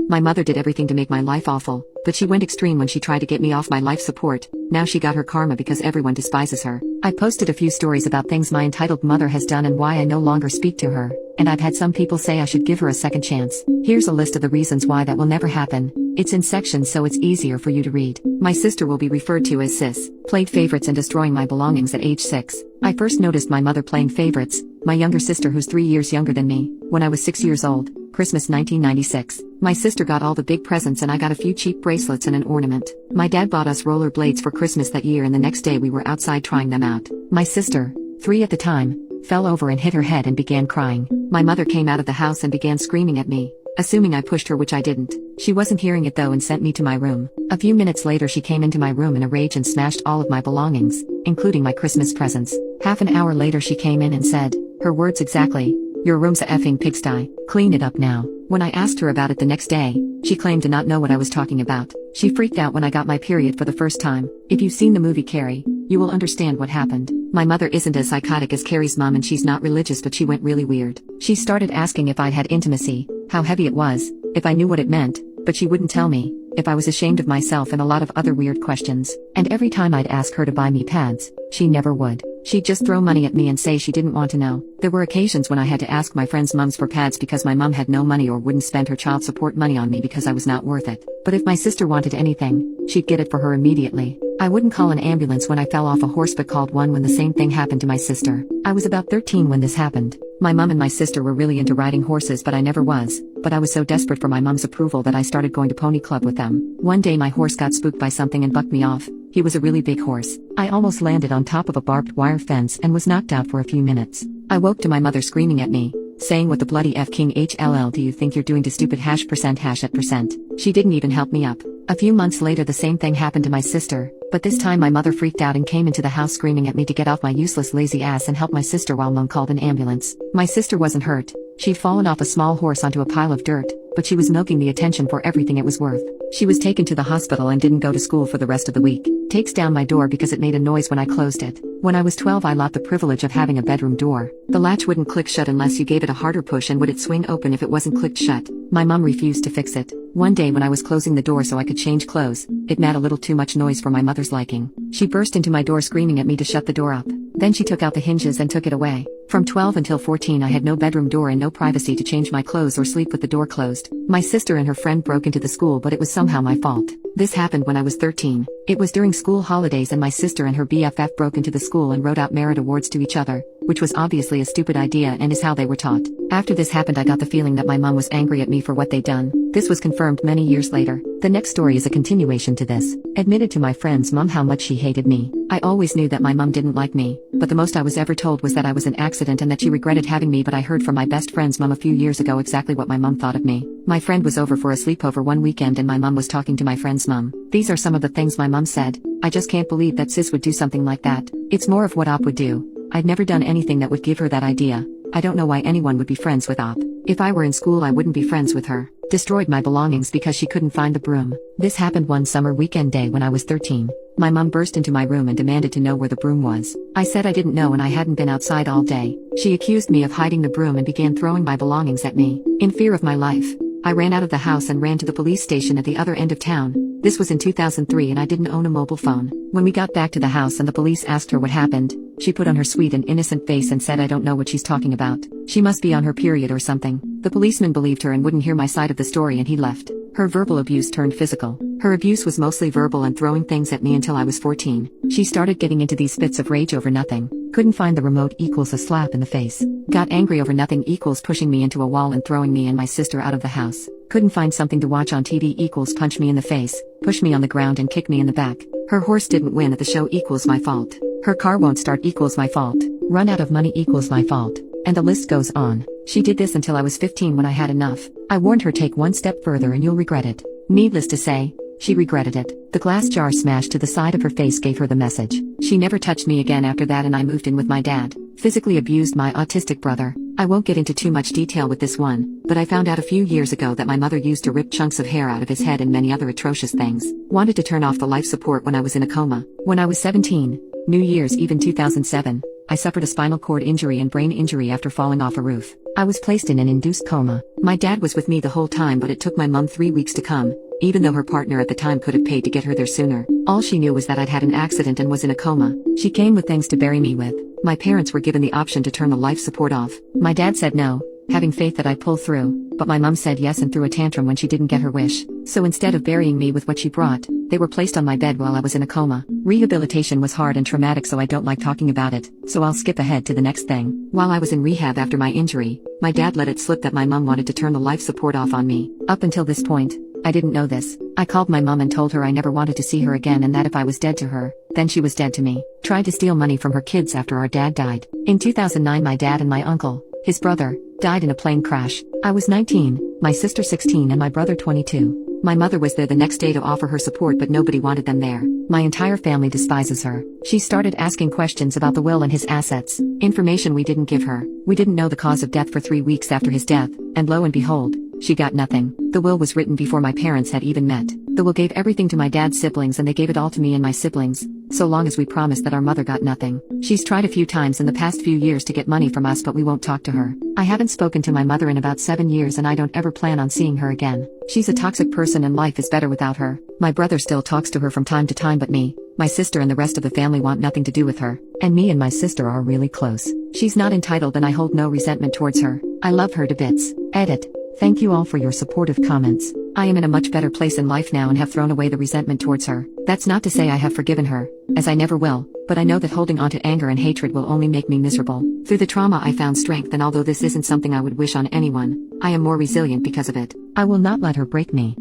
My mother did everything to make my life awful, but she went extreme when she tried to get me off my life support. Now she got her karma because everyone despises her. I posted a few stories about things my entitled mother has done and why I no longer speak to her, and I've had some people say I should give her a second chance. Here's a list of the reasons why that will never happen. It's in sections so it's easier for you to read. My sister will be referred to as Sis. Played favorites and destroying my belongings at age 6. I first noticed my mother playing favorites, my younger sister who's 3 years younger than me, when I was 6 years old, Christmas 1996. My sister got all the big presents and I got a few cheap bracelets and an ornament. My dad bought us rollerblades for Christmas that year and the next day we were outside trying them out. My sister, 3 at the time, fell over and hit her head and began crying. My mother came out of the house and began screaming at me, assuming I pushed her, which I didn't. She wasn't hearing it though and sent me to my room. A few minutes later she came into my room in a rage and smashed all of my belongings, including my Christmas presents. Half an hour later she came in and said, her words exactly, "Your room's a effing pigsty. Clean it up now." When I asked her about it the next day, she claimed to not know what I was talking about. She freaked out when I got my period for the first time. If you've seen the movie Carrie, you will understand what happened. My mother isn't as psychotic as Carrie's mom and she's not religious, but she went really weird. She started asking if I'd had intimacy, how heavy it was, if I knew what it meant, but she wouldn't tell me, if I was ashamed of myself, and a lot of other weird questions. And every time I'd ask her to buy me pads, she never would. She'd just throw money at me and say she didn't want to know. There were occasions when I had to ask my friends' mums for pads because my mum had no money or wouldn't spend her child support money on me because I was not worth it. But if my sister wanted anything, she'd get it for her immediately. I wouldn't call an ambulance when I fell off a horse but called one when the same thing happened to my sister. I was about 13 when this happened. My mum and my sister were really into riding horses but I never was, but I was so desperate for my mum's approval that I started going to pony club with them. One day my horse got spooked by something and bucked me off. He was a really big horse. I almost landed on top of a barbed wire fence and was knocked out for a few minutes. I woke to my mother screaming at me, saying, "What the bloody F King HLL do you think you're doing to stupid #%?" She didn't even help me up. A few months later the same thing happened to my sister, but this time my mother freaked out and came into the house screaming at me to get off my useless lazy ass and help my sister while mom called an ambulance. My sister wasn't hurt. She'd fallen off a small horse onto a pile of dirt, but she was milking the attention for everything it was worth. She was taken to the hospital and didn't go to school for the rest of the week. Takes down my door because it made a noise when I closed it. When I was 12 I lost the privilege of having a bedroom door. The latch wouldn't click shut unless you gave it a harder push, and would it swing open if it wasn't clicked shut. My mom refused to fix it. One day when I was closing the door so I could change clothes, it made a little too much noise for my mother's liking. She burst into my door screaming at me to shut the door up. Then she took out the hinges and took it away. From 12 until 14 I had no bedroom door and no privacy to change my clothes or sleep with the door closed. My sister and her friend broke into the school, but it was somehow my fault. This happened when I was 13. It was during school holidays and my sister and her BFF broke into the school and wrote out merit awards to each other, which was obviously a stupid idea and is how they were taught. After this happened I got the feeling that my mom was angry at me for what they'd done. This was confirmed many years later. The next story is a continuation to this. Admitted to my friend's mom how much she hated me. I always knew that my mom didn't like me, but the most I was ever told was that I was an accident and that she regretted having me, but I heard from my best friend's mom a few years ago exactly what my mom thought of me. My friend was over for a sleepover one weekend and my mom was talking to my friend's mom. These are some of the things my mom said. "I just can't believe that sis would do something like that. It's more of what Op would do. I'd never done anything that would give her that idea. I don't know why anyone would be friends with Op. If I were in school I wouldn't be friends with her. Destroyed my belongings because she couldn't find the broom." This happened one summer weekend day when I was 13. My mom burst into my room and demanded to know where the broom was. I said I didn't know and I hadn't been outside all day. She accused me of hiding the broom and began throwing my belongings at me. In fear of my life, I ran out of the house and ran to the police station at the other end of town. This was in 2003 and I didn't own a mobile phone. When we got back to the house and the police asked her what happened, she put on her sweet and innocent face and said, "I don't know what she's talking about. She must be on her period or something." The policeman believed her and wouldn't hear my side of the story and he left. Her verbal abuse turned physical. Her abuse was mostly verbal and throwing things at me until I was 14. She started getting into these fits of rage over nothing. Couldn't find the remote equals a slap in the face. Got angry over nothing equals pushing me into a wall and throwing me and my sister out of the house. Couldn't find something to watch on TV equals punch me in the face, push me on the ground and kick me in the back. Her horse didn't win at the show equals my fault. Her car won't start equals my fault. Run out of money equals my fault. And the list goes on. She did this until I was 15 when I had enough. I warned her, take one step further and you'll regret it. Needless to say, she regretted it. The glass jar smashed to the side of her face gave her the message. She never touched me again after that and I moved in with my dad. Physically abused my autistic brother. I won't get into too much detail with this one, but I found out a few years ago that my mother used to rip chunks of hair out of his head and many other atrocious things. Wanted to turn off the life support when I was in a coma. When I was 17, New Year's Eve in 2007, I suffered a spinal cord injury and brain injury after falling off a roof. I was placed in an induced coma. My dad was with me the whole time, but it took my mom 3 weeks to come, even though her partner at the time could have paid to get her there sooner. All she knew was that I'd had an accident and was in a coma. She came with things to bury me with. My parents were given the option to turn the life support off. My dad said no, having faith that I'd pull through, but my mom said yes and threw a tantrum when she didn't get her wish. So instead of burying me with what she brought, they were placed on my bed while I was in a coma. Rehabilitation was hard and traumatic, so I don't like talking about it, so I'll skip ahead to the next thing. While I was in rehab after my injury, my dad let it slip that my mom wanted to turn the life support off on me. Up until this point, I didn't know this. I called my mom and told her I never wanted to see her again and that if I was dead to her, then she was dead to me. Tried to steal money from her kids after our dad died. In 2009, my dad and my uncle, his brother, died in a plane crash. I was 19, my sister 16 and my brother 22. My mother was there the next day to offer her support, but nobody wanted them there. My entire family despises her. She started asking questions about the will and his assets, information we didn't give her. We didn't know the cause of death for 3 weeks after his death, and lo and behold, she got nothing. The will was written before my parents had even met. The will gave everything to my dad's siblings and they gave it all to me and my siblings, so long as we promised that our mother got nothing. She's tried a few times in the past few years to get money from us, but we won't talk to her. I haven't spoken to my mother in about 7 years and I don't ever plan on seeing her again. She's a toxic person and life is better without her. My brother still talks to her from time to time, but me, my sister and the rest of the family want nothing to do with her. And me and my sister are really close. She's not entitled and I hold no resentment towards her. I love her to bits. Edit. Thank you all for your supportive comments. I am in a much better place in life now and have thrown away the resentment towards her. That's not to say I have forgiven her, as I never will, but I know that holding on to anger and hatred will only make me miserable. Through the trauma I found strength, and although this isn't something I would wish on anyone, I am more resilient because of it. I will not let her break me.